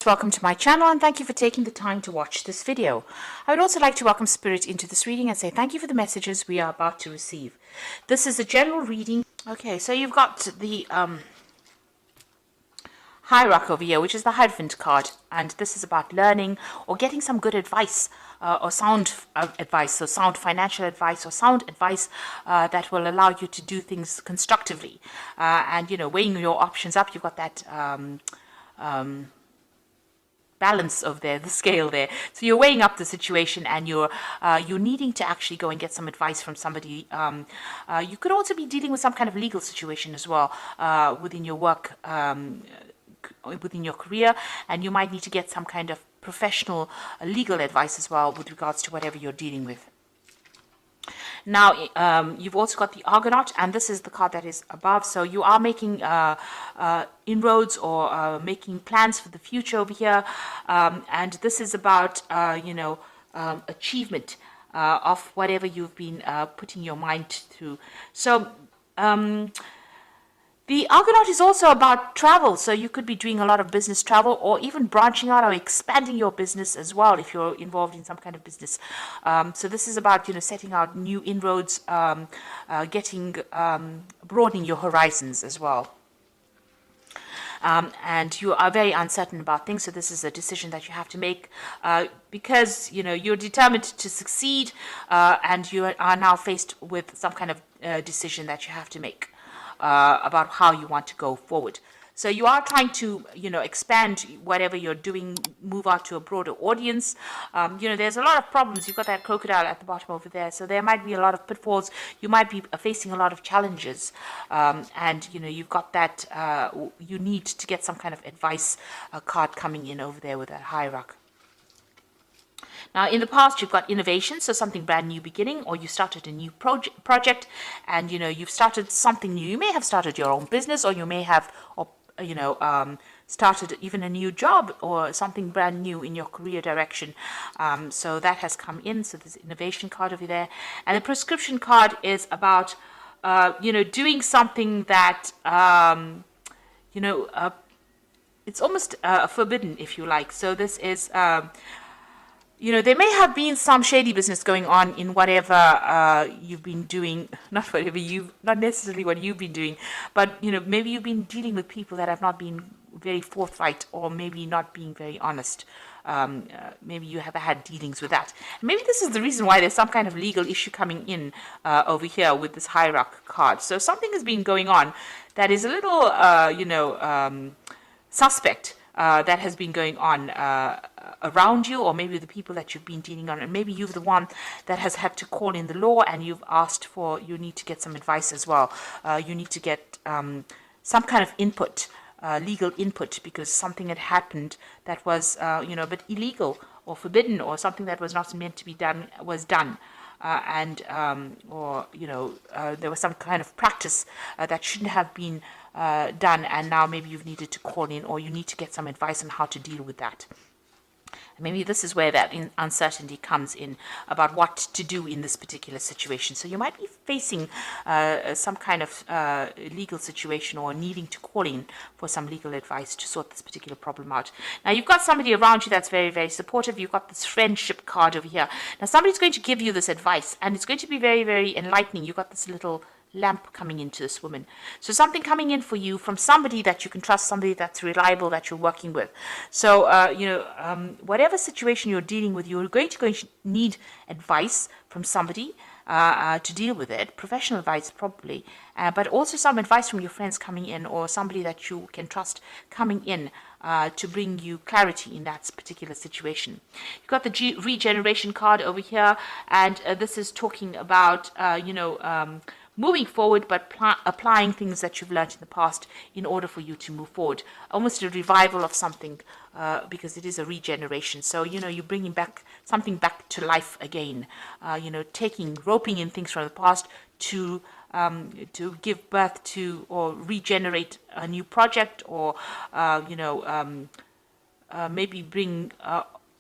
welcome to my channel and thank you for taking the time to watch this video. I would also like to welcome Spirit into this reading and say thank you for the messages we are about to receive. This is a general reading. Okay, so you've got the Hierarch over here, which is the Hierophant card, and this is about learning or getting some good advice or sound advice, so sound financial advice or sound advice that will allow you to do things constructively. And, you know, weighing your options up, you've got that balance of the scale there. So you're weighing up the situation and you're needing to actually go and get some advice from somebody. You could also be dealing with some kind of legal situation as well within your work, within your career, and you might need to get some kind of professional legal advice as well with regards to whatever you're dealing with. Now, you've also got the Argonaut, and this is the card that is above. So you are making inroads or making plans for the future over here. And this is about, achievement of whatever you've been putting your mind to. So the Argonaut is also about travel, so you could be doing a lot of business travel or even branching out or expanding your business as well if you're involved in some kind of business. So this is about, setting out new inroads, broadening your horizons as well. And you are very uncertain about things, so this is a decision that you have to make because, you're determined to succeed and you are now faced with some kind of decision that you have to make. About how you want to go forward. So you are trying to, expand whatever you're doing, move out to a broader audience. There's a lot of problems. You've got that crocodile at the bottom over there. So there might be a lot of pitfalls. You might be facing a lot of challenges. And, you've got that, you need to get some kind of advice card coming in over there with that Hierarch. Now, in the past, you've got innovation, so something brand new beginning, or you started a new project, and, you've started something new. You may have started your own business, or you may have, started even a new job or something brand new in your career direction. So that has come in. So there's innovation card over there. And the prescription card is about, doing something that, it's almost forbidden, if you like. So this is... there may have been some shady business going on in whatever you've been doing, not necessarily what you've been doing, but, maybe you've been dealing with people that have not been very forthright or maybe not being very honest. Maybe you have had dealings with that. Maybe this is the reason why there's some kind of legal issue coming in over here with this Hierarch card. So something has been going on that is a little, suspect. That has been going on around you, or maybe the people that you've been dealing on, and maybe you're the one that has had to call in the law and you've asked for, you need to get some advice as well. You need to get some kind of input, legal input, because something had happened that was, a bit illegal or forbidden, or something that was not meant to be done was done. There was some kind of practice that shouldn't have been done, and now maybe you've needed to call in, or you need to get some advice on how to deal with that. And maybe this is where that uncertainty comes in about what to do in this particular situation. So you might be facing some kind of legal situation or needing to call in for some legal advice to sort this particular problem out. Now, you've got somebody around you that's very, very supportive. You've got this friendship card over here. Now, somebody's going to give you this advice, and it's going to be very, very enlightening. You've got this little lamp coming into this woman. So something coming in for you from somebody that you can trust, somebody that's reliable, that you're working with. So, whatever situation you're dealing with, you're going to need advice from somebody to deal with it, professional advice probably, but also some advice from your friends coming in, or somebody that you can trust coming in to bring you clarity in that particular situation. You've got the regeneration card over here, and this is talking about, moving forward, but applying things that you've learned in the past in order for you to move forward. Almost a revival of something, because it is a regeneration. So, you're bringing something back to life again. Roping in things from the past to give birth to or regenerate a new project, or, maybe bring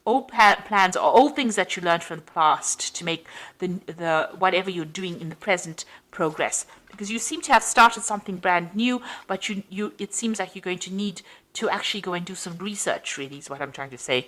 old plans or old things that you learned from the past to make the whatever you're doing in the present progress, because you seem to have started something brand new, but you it seems like you're going to need to actually go and do some research, really is what I'm trying to say,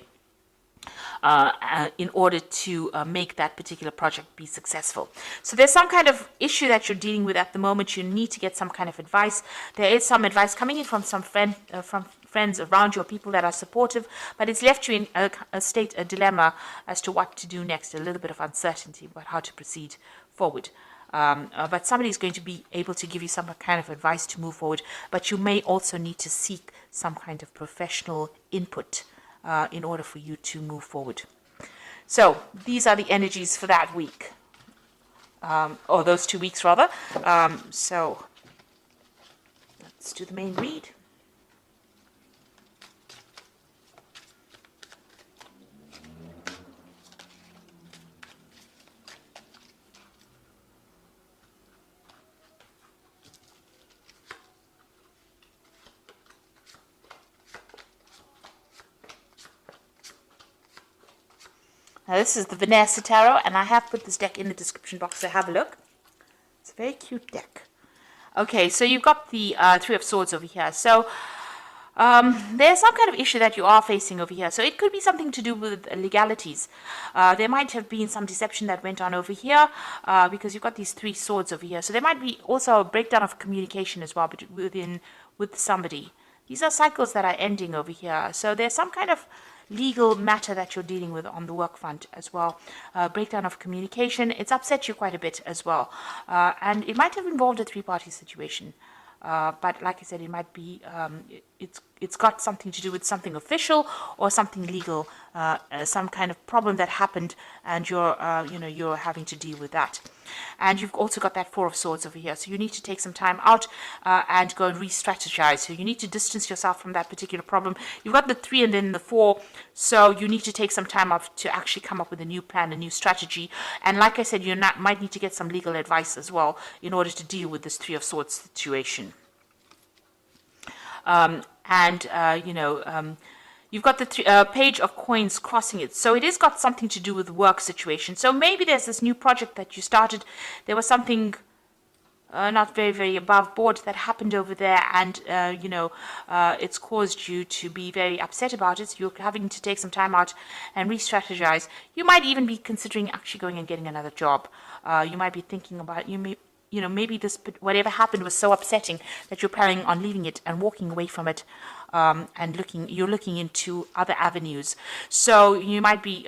in order to make that particular project be successful. So there's some kind of issue that you're dealing with at the moment. You need to get some kind of advice. There is some advice coming in from some friends around you, or people that are supportive, but it's left you in a dilemma as to what to do next, a little bit of uncertainty about how to proceed forward. But somebody is going to be able to give you some kind of advice to move forward, but you may also need to seek some kind of professional input in order for you to move forward. So these are the energies for that week, or those 2 weeks rather. So let's do the main read. Now this is the Vanessa Tarot, and I have put this deck in the description box, so have a look. It's a very cute deck. Okay, so you've got the Three of Swords over here. So there's some kind of issue that you are facing over here. So it could be something to do with legalities. There might have been some deception that went on over here, because you've got these three swords over here. So there might be also a breakdown of communication as well with somebody. These are cycles that are ending over here. So there's some kind of legal matter that you're dealing with on the work front as well. Breakdown of communication. It's upset you quite a bit as well. And it might have involved a three-party situation. But like I said, it might be, it's got something to do with something official or something legal, some kind of problem that happened, and you're having to deal with that. And you've also got that Four of Swords over here. So you need to take some time out and go and re-strategize. So you need to distance yourself from that particular problem. You've got the 3 and then the 4. So you need to take some time off to actually come up with a new plan, a new strategy. And like I said, might need to get some legal advice as well in order to deal with this Three of Swords situation. You've got the Page of Coins crossing it. So it has got something to do with the work situation. So maybe there's this new project that you started. There was something not very, very above board that happened over there. And, it's caused you to be very upset about it. So you're having to take some time out and re-strategize. You might even be considering actually going and getting another job. You might be thinking about, maybe this, whatever happened was so upsetting that you're planning on leaving it and walking away from it, and you're looking into other avenues. So you might be,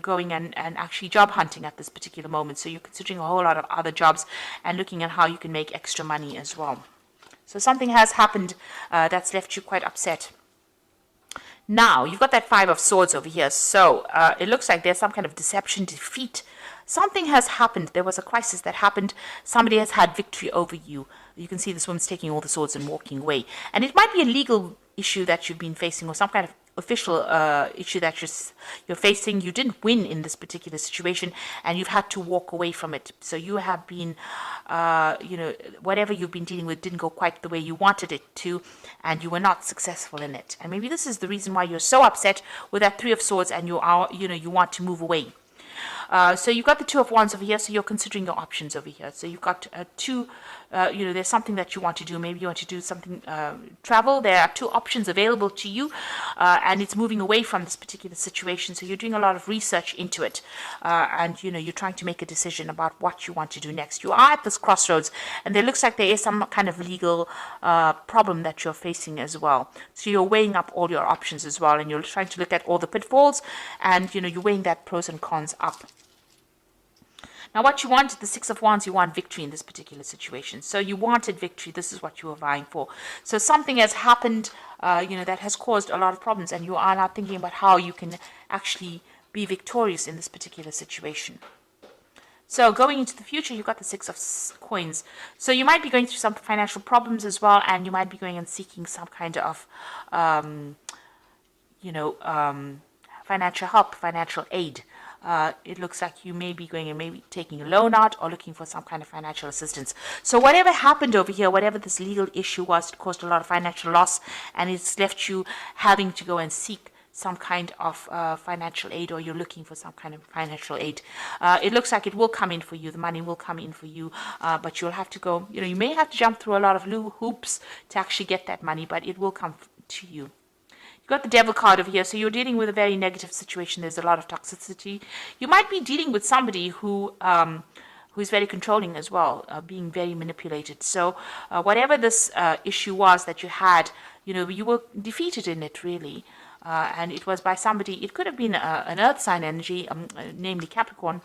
going and actually job hunting at this particular moment. So you're considering a whole lot of other jobs and looking at how you can make extra money as well. So something has happened that's left you quite upset. Now, you've got that Five of Swords over here. So it looks like there's some kind of deception, defeat. Something has happened. There was a crisis that happened. Somebody has had victory over you. You can see this woman's taking all the swords and walking away. And it might be a legal issue that you've been facing, or some kind of official issue that you're facing. You didn't win in this particular situation, and you've had to walk away from it. So you have been, whatever you've been dealing with didn't go quite the way you wanted it to, and you were not successful in it. And maybe this is the reason why you're so upset with that Three of Swords, and you want to move away. So you've got the Two of Wands over here, so you're considering your options over here. So you've got there's something that you want to do. Maybe you want to do something, travel. There are 2 options available to you, and it's moving away from this particular situation. So you're doing a lot of research into it, and you're trying to make a decision about what you want to do next. You are at this crossroads, and there looks like there is some kind of legal problem that you're facing as well. So you're weighing up all your options as well, and you're trying to look at all the pitfalls, and you're weighing that pros and cons up. Now, what you want, the Six of Wands, you want victory in this particular situation. So you wanted victory. This is what you were vying for. So something has happened, that has caused a lot of problems, and you are now thinking about how you can actually be victorious in this particular situation. So going into the future, you've got the Six of Coins. So you might be going through some financial problems as well, and you might be going and seeking some kind of, financial help, financial aid. It looks like you may be going and maybe taking a loan out or looking for some kind of financial assistance. So whatever happened over here, whatever this legal issue was, it caused a lot of financial loss, and it's left you having to go and seek some kind of financial aid, or you're looking for some kind of financial aid. It looks like it will come in for you. The money will come in for you, but you'll have to go, you may have to jump through a lot of hoops to actually get that money, but it will come to you. You got the devil card over here, so you're dealing with a very negative situation. There's a lot of toxicity. You might be dealing with somebody who is very controlling as well, being very manipulated. So whatever this issue was that you had, you were defeated in it, really. And it was by somebody. It could have been an earth sign energy, namely Capricorn,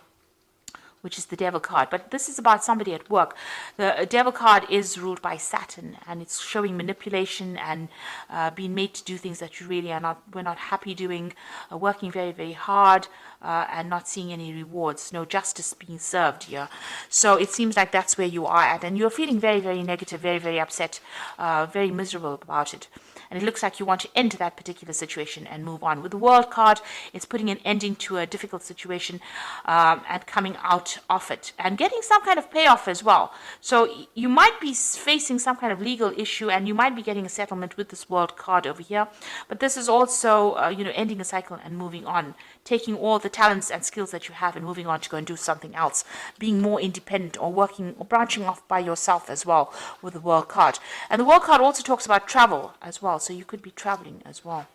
which is the devil card. But this is about somebody at work. The devil card is ruled by Saturn, and it's showing manipulation and being made to do things that you really we're not happy doing, working very, very hard, and not seeing any rewards, no justice being served here. So it seems like that's where you are at, and you're feeling very, very negative, very, very upset, very miserable about it. And it looks like you want to end that particular situation and move on. With the World card, it's putting an ending to a difficult situation and coming out of it and getting some kind of payoff as well. So you might be facing some kind of legal issue, and you might be getting a settlement with this World card over here. But this is also, ending a cycle and moving on, taking all the talents and skills that you have and moving on to go and do something else, being more independent or working or branching off by yourself as well with the World card. And the World card also talks about travel as well. So you could be traveling as well.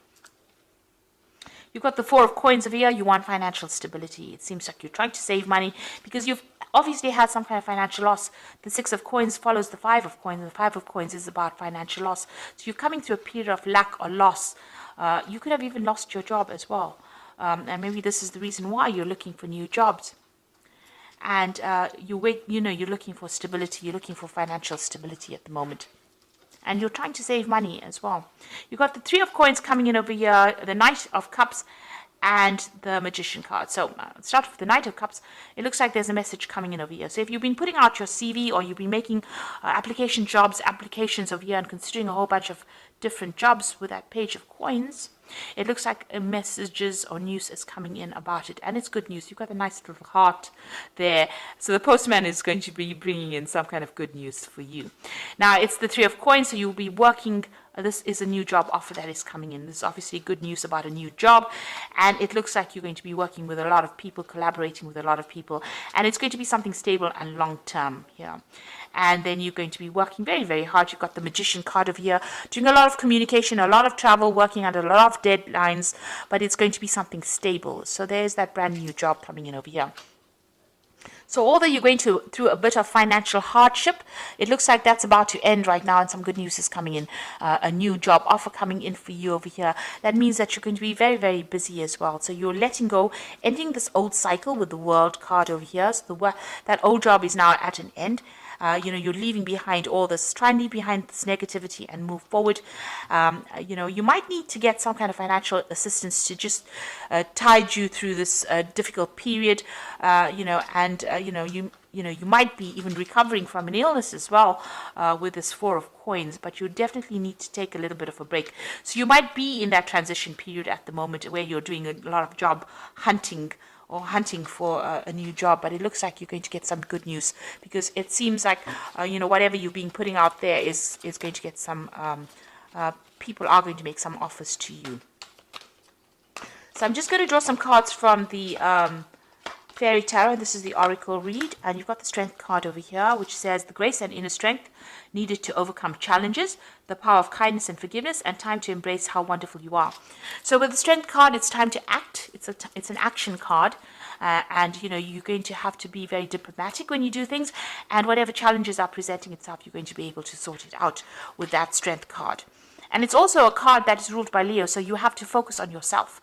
You've got the Four of Coins over here. You want financial stability. It seems like you're trying to save money because you've obviously had some kind of financial loss. The Six of Coins follows the Five of Coins, and the Five of Coins is about financial loss. So you're coming through a period of lack or loss. You could have even lost your job as well. And maybe this is the reason why you're looking for new jobs. And you're looking for stability. You're looking for financial stability at the moment. And you're trying to save money as well. You've got the Three of Coins coming in over here, the Knight of Cups, and the Magician card. So let's start with the Knight of Cups. It looks like there's a message coming in over here. So if you've been putting out your CV, or you've been making applications over here and considering a whole bunch of different jobs with that Page of Coins, it looks like messages or news is coming in about it, and it's good news. You've got a nice little heart there. So the postman is going to be bringing in some kind of good news for you. Now, it's the Three of Coins, so you'll be working. This is a new job offer that is coming in. This is obviously good news about a new job, and it looks like you're going to be working with a lot of people, collaborating with a lot of people, and it's going to be something stable and long-term here. And then you're going to be working very, very hard. You've got the Magician card over here, doing a lot of communication, a lot of travel, working under a lot of deadlines, but it's going to be something stable. So there's that brand new job coming in over here. So although you're going through a bit of financial hardship, it looks like that's about to end right now, and some good news is coming in. A new job offer coming in for you over here. That means that you're going to be very, very busy as well. So you're letting go, ending this old cycle with the World card over here. So that old job is now at an end. You're leaving behind all this, trying to leave behind this negativity and move forward. You might need to get some kind of financial assistance to just tide you through this difficult period, you might be even recovering from an illness as well with this Four of Coins, but you definitely need to take a little bit of a break. So you might be in that transition period at the moment where you're doing a lot of job hunting or hunting for a new job, but it looks like you're going to get some good news, because it seems like whatever you've been putting out there is going to get some people are going to make some offers to you. So I'm just going to draw some cards from the Fairy Tarot. This is the Oracle read, and you've got the Strength card over here, which says the grace and inner strength needed to overcome challenges, the power of kindness and forgiveness, and time to embrace how wonderful you are. So with the Strength card, it's time to act. It's an action card, and you're going to have to be very diplomatic when you do things, and whatever challenges are presenting itself, you're going to be able to sort it out with that Strength card. And it's also a card that is ruled by Leo, so you have to focus on yourself.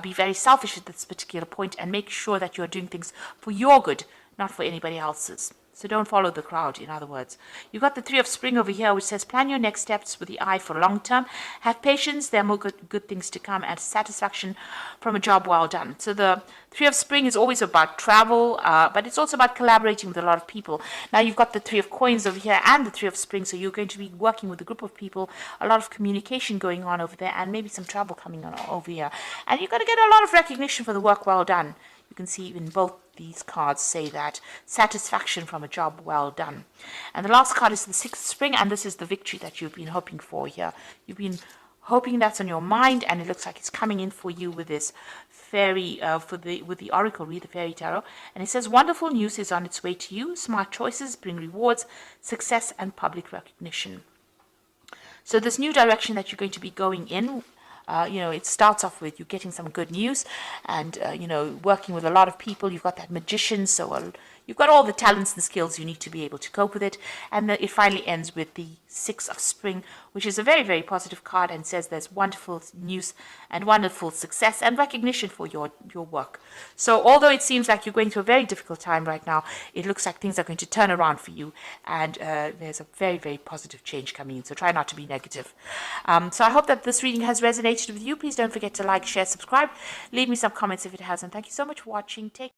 Be very selfish at this particular point and make sure that you're doing things for your good, not for anybody else's. So don't follow the crowd, in other words. You've got the Three of Spring over here, which says plan your next steps with the eye for long term. Have patience, there are more good things to come, and satisfaction from a job well done. So the Three of Spring is always about travel, but it's also about collaborating with a lot of people. Now you've got the Three of Coins over here and the Three of Spring, so you're going to be working with a group of people, a lot of communication going on over there, and maybe some travel coming on over here. And you're going to get a lot of recognition for the work well done. You can see even both these cards say that. Satisfaction from a job well done. And the last card is the Sixth of Spring, and this is the victory that you've been hoping for here. You've been hoping that's on your mind, and it looks like it's coming in for you with this fairy, with the oracle read, the fairy tarot. And it says, wonderful news is on its way to you. Smart choices bring rewards, success, and public recognition. So this new direction that you're going to be going in, it starts off with you getting some good news, and working with a lot of people. You've got that magician, so you've got all the talents and skills you need to be able to cope with it. And it finally ends with the Six of Spring, which is a very, very positive card, and says there's wonderful news and wonderful success and recognition for your work. So although it seems like you're going through a very difficult time right now, it looks like things are going to turn around for you, and there's a very, very positive change coming in. So try not to be negative. So I hope that this reading has resonated with you. Please don't forget to like, share, subscribe. Leave me some comments if it hasn't. Thank you so much for watching. Take